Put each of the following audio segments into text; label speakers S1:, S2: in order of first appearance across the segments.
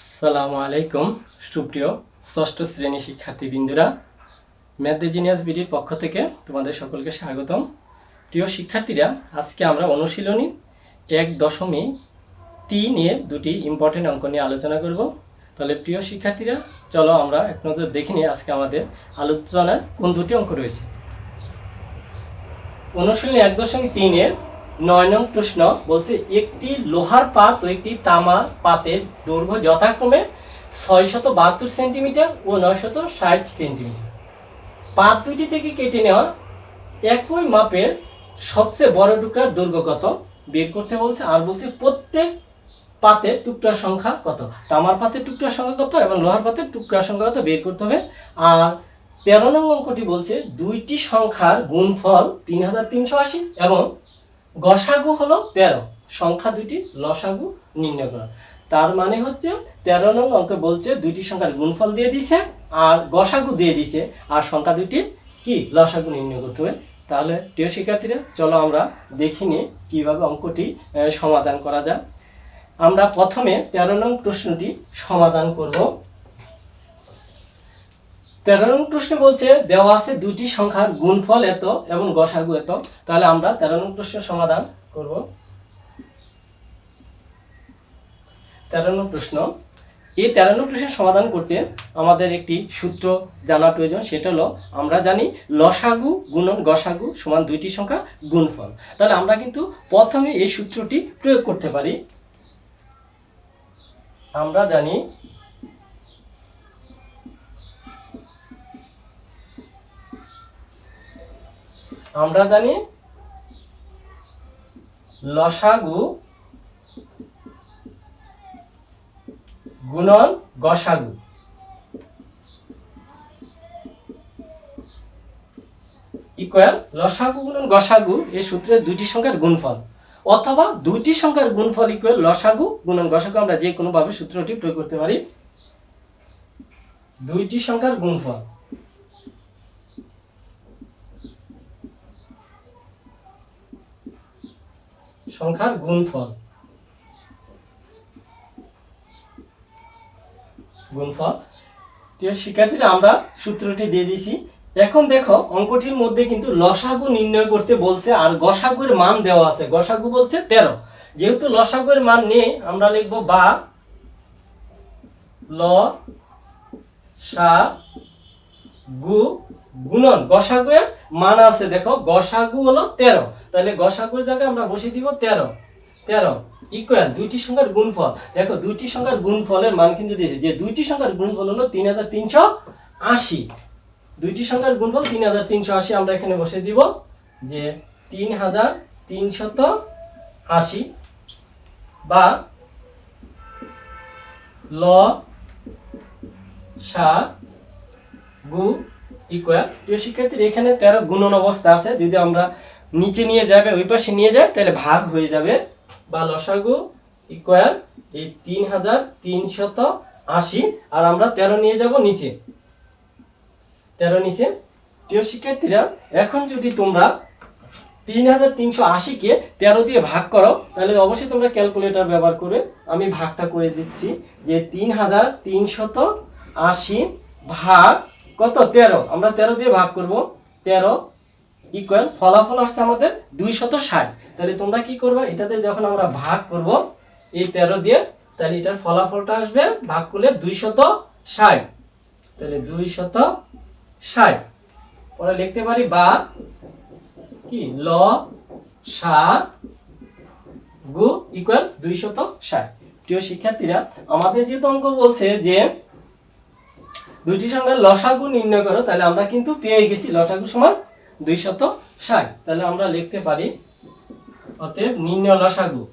S1: আসসালামু আলাইকুম সুপ্রিয় ষষ্ঠ শ্রেণী শিক্ষার্থীবৃন্দরা, ম্যাথ জিনিয়াস বিডির পক্ষ থেকে তোমাদের সকলকে স্বাগতম। প্রিয় শিক্ষার্থীরা, আজকে আমরা অনুশীলনী 1.3 দুটি ইম্পর্টেন্ট অঙ্ক নিয়ে আলোচনা করব। তাহলে প্রিয় শিক্ষার্থীরা, চলো আমরা এক নজর দেখে নিই আজকে আমাদের আলোচনায় কোন দুটি অঙ্ক রয়েছে। অনুশীলনী 1.3 9 নং প্রশ্ন বলছে, একটি লোহার পাত ও একটি তামার পাতের দৈর্ঘ্য যথাক্রমে 672 সেন্টিমিটার ও 960 সেন্টিমিটার। পাত দুইটি থেকে কেটে নেওয়া একই মাপের সবচেয়ে বড় টুকরার দৈর্ঘ্য কত বের করতে বলছে। আর বলছে প্রত্যেক পাতের টুকরার সংখ্যা কত, তামার পাতের টুকরার সংখ্যা কত এবং লোহার পাতের টুকরার সংখ্যা কত বের করতে হবে। আর 13 নং অঙ্কটি বলছে, দুইটি সংখ্যার গুণফল 3380 এবং গসাগু হলো 13, সংখ্যা দুটি লসাগু নির্ণয় করা। তার মানে হচ্ছে 13 নং অঙ্কে বলছে দুইটি সংখ্যার গুণফল দিয়ে দিছে আর গসাগু দিয়ে দিছে, আর সংখ্যা দুটি কি লসাগু নির্ণয় করতে হবে। তাহলে প্রিয় শিক্ষার্থীরা, চলো আমরা দেখি নিই কিভাবে অঙ্কটি সমাধান করা যায়। আমরা প্রথমে 13 নং প্রশ্নটি সমাধান করব। 13 নং প্রশ্ন বলছে, দেওয়া আছে দুটি সংখ্যার গুণফল এত এবং গসাগু এত। তাহলে আমরা 13 নং প্রশ্নের সমাধান করব। 13 নং প্রশ্ন, এই 13 নং প্রশ্নের সমাধান করতে আমাদের একটি সূত্র জানা প্রয়োজন। সেটা হলো, আমরা জানি লসাগু গুণন গসাগু সমান দুইটি সংখ্যা গুণফল। তাহলে আমরা কিন্তু প্রথমে এই সূত্রটি প্রয়োগ করতে পারি। আমরা জানি লসাগু গুণন গসাগু ইকুয়াল লসাগু গুণন গসাগু এই সূত্রে দুইটি সংখ্যার গুণফল, অথবা দুইটি সংখ্যার গুণফল ইকুয়াল লসাগু গুণন গসাগু। আমরা যে কোনো ভাবে সূত্রটি প্রয়োগ করতে পারি। দুইটি সংখ্যার গুণফল সংখ্যার গুণফল শিক্ষার্থীরা, আমরা সূত্রটি দিয়ে দিয়েছি। এখন দেখো, অঙ্কটির মধ্যে কিন্তু লসাগু নির্ণয় করতে বলছে আর গসাগুর মান দেওয়া আছে। গসাগু বলছে 13, যেহেতু লসাগুর মান নেই আমরা লিখব বা লসাগু গুণন গসাগুর মান আছে। দেখো, গসাগু হলো 13, তাহলে গসাগুর জায়গায় আমরা বসিয়ে দিব 13 ইকুয়াল দুইটি সংখ্যার গুণফল। দেখো, দুইটি সংখ্যার গুণফলের মান কিন্তু দিয়েছে, যে দুইটি সংখ্যার গুণফল হলো 3380। দুইটি সংখ্যার গুণফল 3380 আমরা এখানে বসিয়ে দিব যে 3380 বা লসাগু ইকুয়াল। প্রিয় শিক্ষার্থীরা, এখানে 13 গুণন অবস্থা আছে, যদি আমরা নিচে নিয়ে যাবে ওই পাশে নিয়ে যায় তাহলে ভাগ হয়ে যাবে, বা লসাগু ইকুয়াল এই 3380 আর আমরা 13 নিয়ে যাব নিচে, 13 নিচে। প্রিয় শিক্ষার্থীরা, এখন যদি তোমরা 3380 কে 13 দিয়ে ভাগ করো তাহলে অবশ্যই তোমরা ক্যালকুলেটর ব্যবহার করে, আমি ভাগটা করে দিচ্ছি যে 3380 ভাগ কত 13, আমরা 13 দিয়ে ভাগ করব, 13 ইকুয়াল ফলাফল আসছে আমাদের 260। তাহলে তোমরা কি করবে, এটাতে যখন আমরা ভাগ করব এই 13 দিয়ে, তাহলে এটার ফলাফলটা আসবে ভাগ করলে 260। তাহলে 260 পরে লিখতে পারি বা কি লসাগু ইকুয়াল 260। প্রিয় শিক্ষার্থীরা, আমাদের যেহেতু অঙ্ক বলছে যে দুইটি সংখ্যার লসাগু নির্ণয় করো, তাহলে আমরা কিন্তু পেয়ে গেছি লসাগু সমান 260। তাহলে আমরা লিখতে পারি, অতএব নির্ণয় লসাগু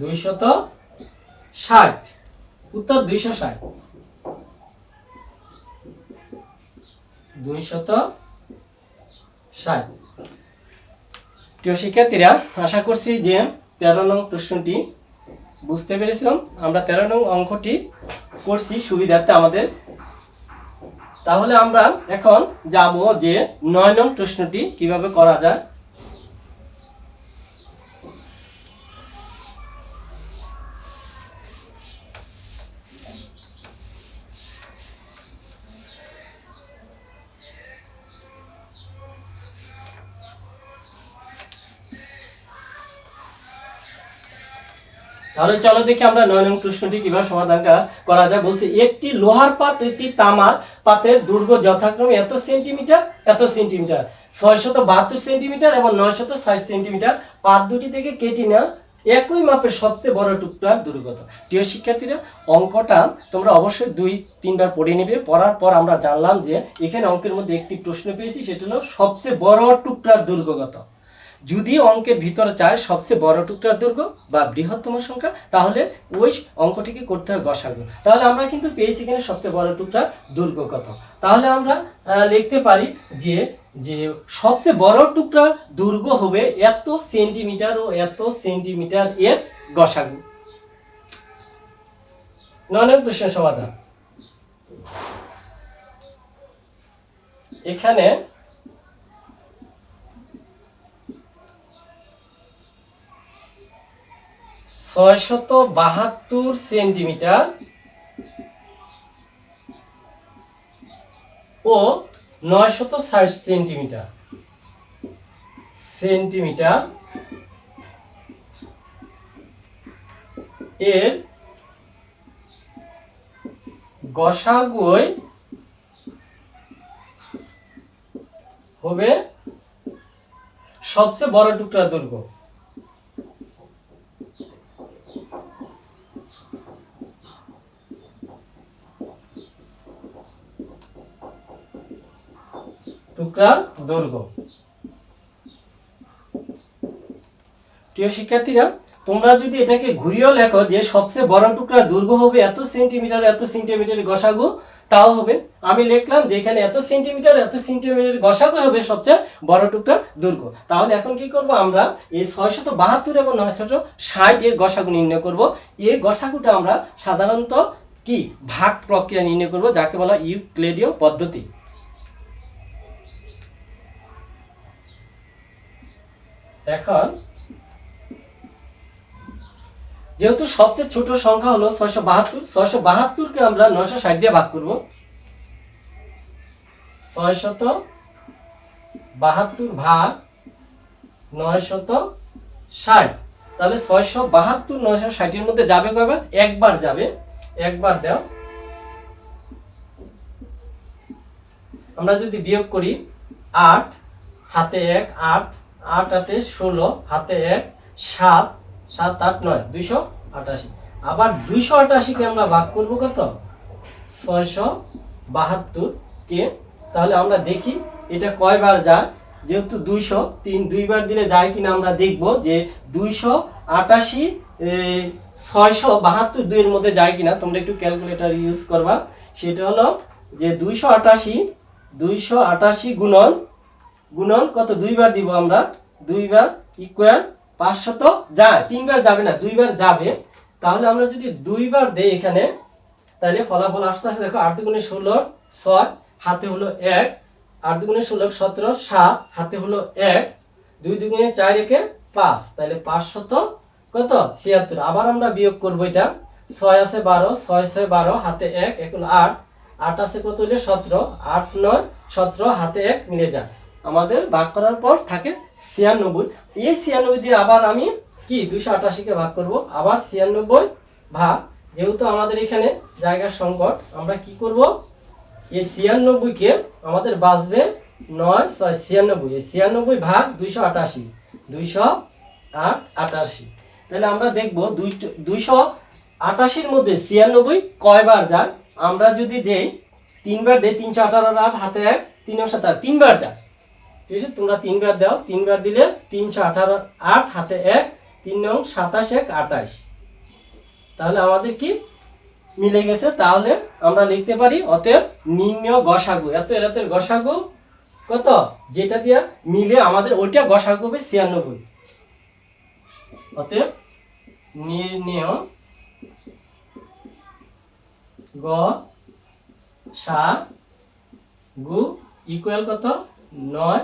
S1: 260, উত্তর 260। প্রিয় শিক্ষার্থীরা, আশা করছি যে 13 নং প্রশ্নটি বুঝতে পেরেছিলাম। আমরা 13 নং অঙ্কটি করছি সুবিধার্থে আমাদের। তাহলে আমরা এখন যাব যে 9 নং প্রশ্নটি কিভাবে করা যায়। তাহলে চলো দেখি আমরা 9 নং প্রশ্নটি কিভাবে সমাধান করা যায়। বলছে একটি লোহার পাত ও একটি তামার পাতের দৈর্ঘ্য যথাক্রমে এত সেন্টিমিটার 672 সেন্টিমিটার এবং 960 সেন্টিমিটার। পাত দুটি থেকে কেটে নেওয়া একই মাপের সবচেয়ে বড় টুকরার দৈর্ঘ্য কত। প্রিয় শিক্ষার্থীরা, অঙ্কটা তোমরা অবশ্যই 2-3 বার পড়ে নেবে। পড়ার পর আমরা জানলাম যে এখানে অঙ্কের মধ্যে একটি প্রশ্ন পেয়েছি, সেটা হলো সবচেয়ে বড় টুকরার দৈর্ঘ্য কত। যদি অঙ্কের ভিতরে চায় সবচেয়ে বড় টুকরার দৈর্ঘ্য বা বৃহত্তম সংখ্যা, তাহলে ওই অঙ্কটিকে করতে হয় গসাগু। তাহলে আমরা কিন্তু পেয়েছি এখানে সবচেয়ে বড় টুকরার দৈর্ঘ্য কত। তাহলে আমরা লিখতে পারি যে সবচেয়ে বড় টুকরার দৈর্ঘ্য হবে এত সেন্টিমিটার ও এত সেন্টিমিটার এর গসাগু। 9 নং প্রশ্নের সমাধান। এখানে 672 সেন্টিমিটার ও 960 সেন্টিমিটার এর গসাগু হবে সবচেয়ে বড় টুকরার দৈর্ঘ্য। টুকরার দৈর্ঘ্য। প্রিয় শিক্ষার্থীরা, তোমরা যদি এটাকে ঘুরিয়েও লেখো যে সবচেয়ে বড় টুকরার দৈর্ঘ্য হবে এত সেন্টিমিটার গসাগু, তাও হবে। আমি লিখলাম যে এখানে এত সেন্টিমিটার গসাগু হবে সবচেয়ে বড় টুকরার দৈর্ঘ্য। তাহলে এখন কি করব, আমরা এই 672 এবং 960 এর গসাগু নির্ণয় করব। এই গসাগুটা আমরা সাধারণত কি ভাগ প্রক্রিয়া নির্ণয় করব, যাকে বলা ইউক্লিডীয় পদ্ধতি। এখন যেহেতু সবচেয়ে ছোট সংখ্যা হলো 672 কে আমরা 960 দিয়ে ভাগ করব। 672 ভাগ 960, তাহলে 672 960 এর মধ্যে যাবে কয়বার? একবার যাবে। একবার দাও। আমরা যদি বিয়োগ করি 8 হাতে 1 8 8 8 16 হাতে 1 7 7 8 9 288। আবার 288 কে আমরা ভাগ করব কত? 672 কে। তাহলে আমরা দেখি এটা কয়বার যায়। যেহেতু 200 দুইবার দিলে যায় কিনা আমরা দেখব যে 288 672 দুইয়ের মধ্যে যায় কিনা। তোমরা একটু ক্যালকুলেটর ইউজ করবা। সেটা হলো যে 288 গুণন কত, দুইবার দিব আমরা, দুইবার ইকুয়াল 500 যায়, তিনবার যাবে না, দুইবার যাবে। তাহলে আমরা যদি দুইবার দেই এখানে, তাহলে ফলাফল আসতে আসতে দেখো 8 দুগুণে 16 6 হাতে হলো 1, 8 দুগুণে 16 17 7 হাতে হলো 1, 2 দুগুণে 4 একে 5, তাহলে 500 কত 76। আবার আমরা বিয়োগ করব, এটা 6 আছে 12 6 6 12 হাতে 1 1 হলো 8 8 আছে কত হলো 17 8 9 17 হাতে 1 মিলে যায়। আমাদের ভাগ করার পর থাকে 96। এই 96 দিয়ে আবার আমি কি 288 কে ভাগ করব। আবার 96 ভাগ, যেহেতু আমাদের এখানে জায়গার সংকট, আমরা কি করব, এই 96 কে আমাদের বাঁচবে 9 6 96, এই 96 ভাগ 288 288। তাহলে আমরা দেখব 288 এর মধ্যে 96 কয়বার যায়। আমরা যদি দেই তিনবার দেই, 318 8 হাতে 1 3 7 তিনবার যায়। ঠিক আছে, তোমরা তিনবার দাও, তিনবার দিলে 318 8 হাতে 1 3 9 27 1 28। তাহলে আমাদের কি মিলে গেছে। তাহলে আমরা লিখতে পারি অতএব নির্ণয় গসাগু, এত গসাগু কত, যেটা দিয়ে মিলে আমাদের ওইটা গসাগু হবে 96। অতএব নির্ণয় গসাগু গু ইকুয়াল কত 9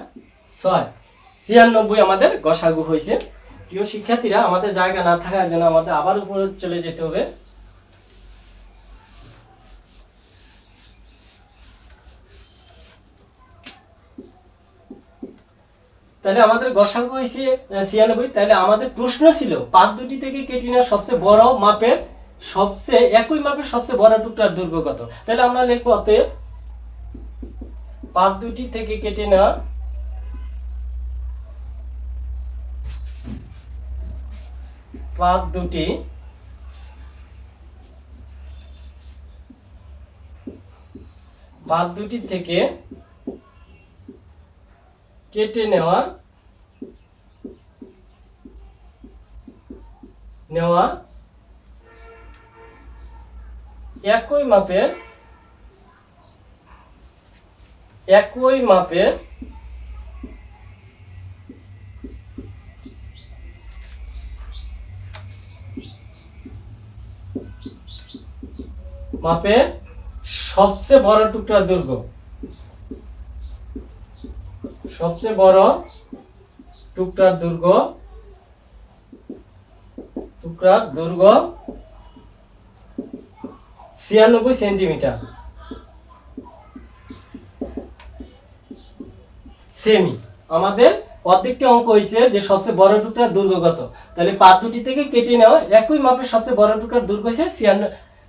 S1: 6 96 আমাদের গসাগু হয়েছে। প্রিয় শিক্ষার্থীরা, আমাদের জায়গা না থাকার জন্য আমাদের আবার উপরে চলে যেতে হবে। তাহলে আমাদের গসাগু হয়েছে 96। তাহলে আমাদের প্রশ্ন ছিল পাত দুটি থেকে কেটে নেওয়া সবচেয়ে বড় মাপের একই মাপের সবচেয়ে বড় টুকরার দৈর্ঘ্য কত। তাহলে আমরা লিখবো অতএব পাত দুটি থেকে কেটে নেওয়া পাত দুটি থেকে কেটে নেওয়া একই মাপের সবচেয়ে বড় টুকরার দৈর্ঘ্য, সবচেয়ে বড় টুকরার দৈর্ঘ্য 96 সেন্টিমিটার সেমি। আমাদের অর্ধেকটি অঙ্ক হয়েছে যে সবচেয়ে বড় টুকরার দৈর্ঘ্য কত। তাহলে পাত দুটি থেকে কেটে নেওয়া একই মাপের সবচেয়ে বড় টুকরার দৈর্ঘ্য হয়েছে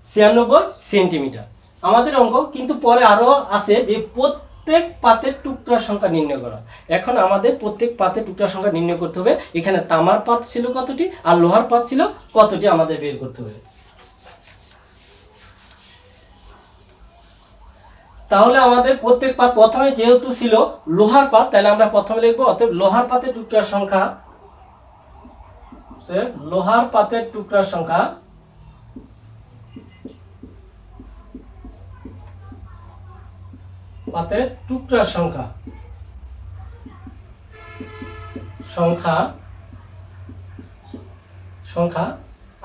S1: 96 সেন্টিমিটার। আমাদের অঙ্ক কিন্তু পরে আরো আছে যে প্রত্যেক পাতের টুকরার সংখ্যা নির্ণয় করা। এখন আমাদের প্রত্যেক পাতের টুকরার সংখ্যা নির্ণয় করতে হবে। এখানে তামার পাত ছিল কতটি আর লোহার পাত ছিল কতটি আমাদের বের করতে হবে। তাহলে আমাদের প্রত্যেক পাত প্রথমে যেহেতু ছিল লোহার পাত, তাহলে আমরা প্রথমে লিখবো অতএব লোহার পাতের টুকরার সংখ্যা, লোহার পাতের টুকরার সংখ্যা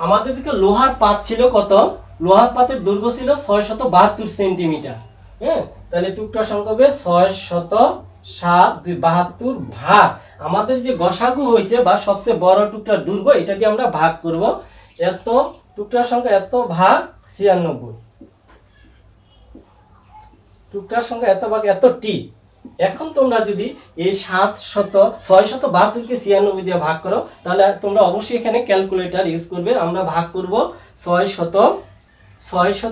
S1: আমাদের দিকে লোহার পাত ছিল কত। লোহার পাতের দৈর্ঘ্য ছিল 672 সেন্টিমিটার। হ্যাঁ, তাহলে টুকরা সংখ্যা হবে 672 ভাগ আমাদের যে গসাগু হয়েছে বা সবচেয়ে বড় টুকরার দৈর্ঘ্য, এটা দিয়ে আমরা ভাগ করব। এত টুকরার সংখ্যা এত ভাগ 96, টুকরার সংখ্যা এত ভাগ এত টি। এখন তোমরা যদি এই 672 কে 96 দিয়ে ভাগ করো, তাহলে তোমরা অবশ্যই এখানে ক্যালকুলেটর ইউজ করবে। আমরা ভাগ করব 672 7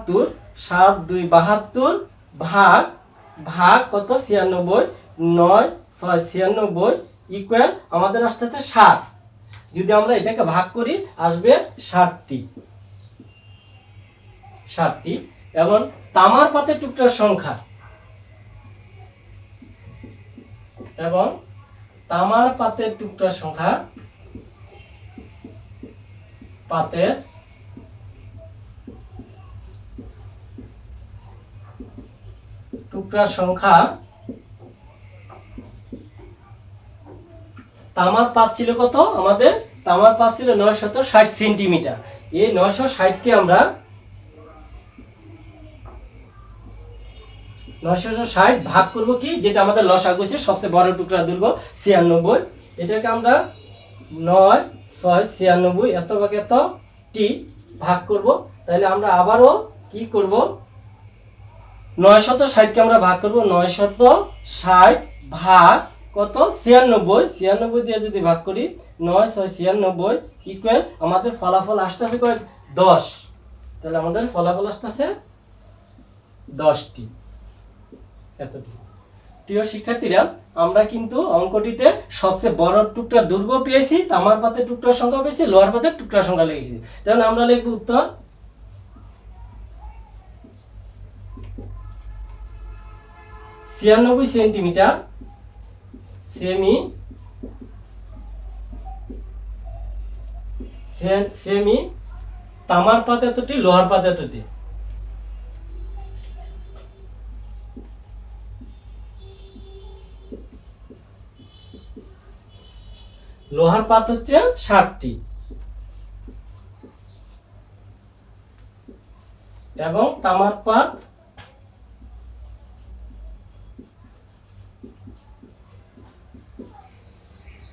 S1: 2 72 ভাগ কত 96, 9 6 96 ইকুয়াল আমাদের আসতে 60। যদি আমরা এটাকে ভাগ করি আসবে 60টি। এবং তামার পাতের টুকরার সংখ্যা, পাতের টুকরার সংখ্যা তামার পাত ছিল কত আমাদের। তামার পাত ছিল 960 সেন্টিমিটার। এই 960 কে আমরা 960 ভাগ করব কি, যেটা আমাদের লসাগু হচ্ছে সবচেয়ে বড় টুকরা দৈর্ঘ্য 96। এটাকে আমরা 9 6 96 এত ভাগ এত টি ভাগ করব। তাহলে আমরা আবারও কি করব, 960 কে আমরা ভাগ করব। 960 ভাগ কত 96 দিয়ে যদি ভাগ করি 9 6 96 ইকুয়াল আমাদের ফলাফল আসতেছে কত 10। তাহলে আমাদের ফলাফল আসতেছে 10টি। এতটি। প্রিয় শিক্ষার্থীরা, আমরা কিন্তু অঙ্কটিতে সবচেয়ে বড় টুকরার দৈর্ঘ্য পেয়েছি, তামার পাতের টুকরার সংখ্যা পেয়েছি, লোহার পাতের টুকরার সংখ্যা লিখেছি। তাহলে আমরা লিখব উত্তর 96 সেন্টিমিটার সেমি তামার পাত এতটি, লোহার পাত এতটি। লোহার পাত হচ্ছে 60টি এবং তামার পাত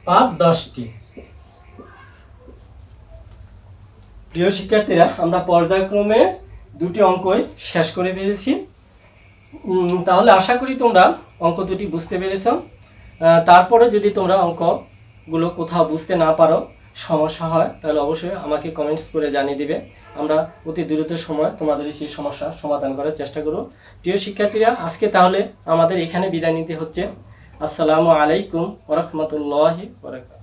S1: পাত 10টি। প্রিয় শিক্ষার্থীরা, আমরা পর্যায়ক্রমে দুটি অঙ্কই শেষ করে ফেলেছি। তাহলে আশা করি তোমরা অঙ্ক দুটি বুঝতে পেরেছ। তারপরে যদি তোমরা অঙ্কগুলো কোথাও বুঝতে না পারো, সমস্যা হয়, তাহলে অবশ্যই আমাকে কমেন্টস করে জানিয়ে দিবে। আমরা অতি দ্রুত সময় তোমাদের সেই সমস্যা সমাধান করার চেষ্টা করব। প্রিয় শিক্ষার্থীরা, আজকে তাহলে আমাদের এখানে বিদায় নিতে হচ্ছে। আসসালামু আলাইকুম ওয়া রাহমাতুল্লাহি ওয়া বারাকাতুহু।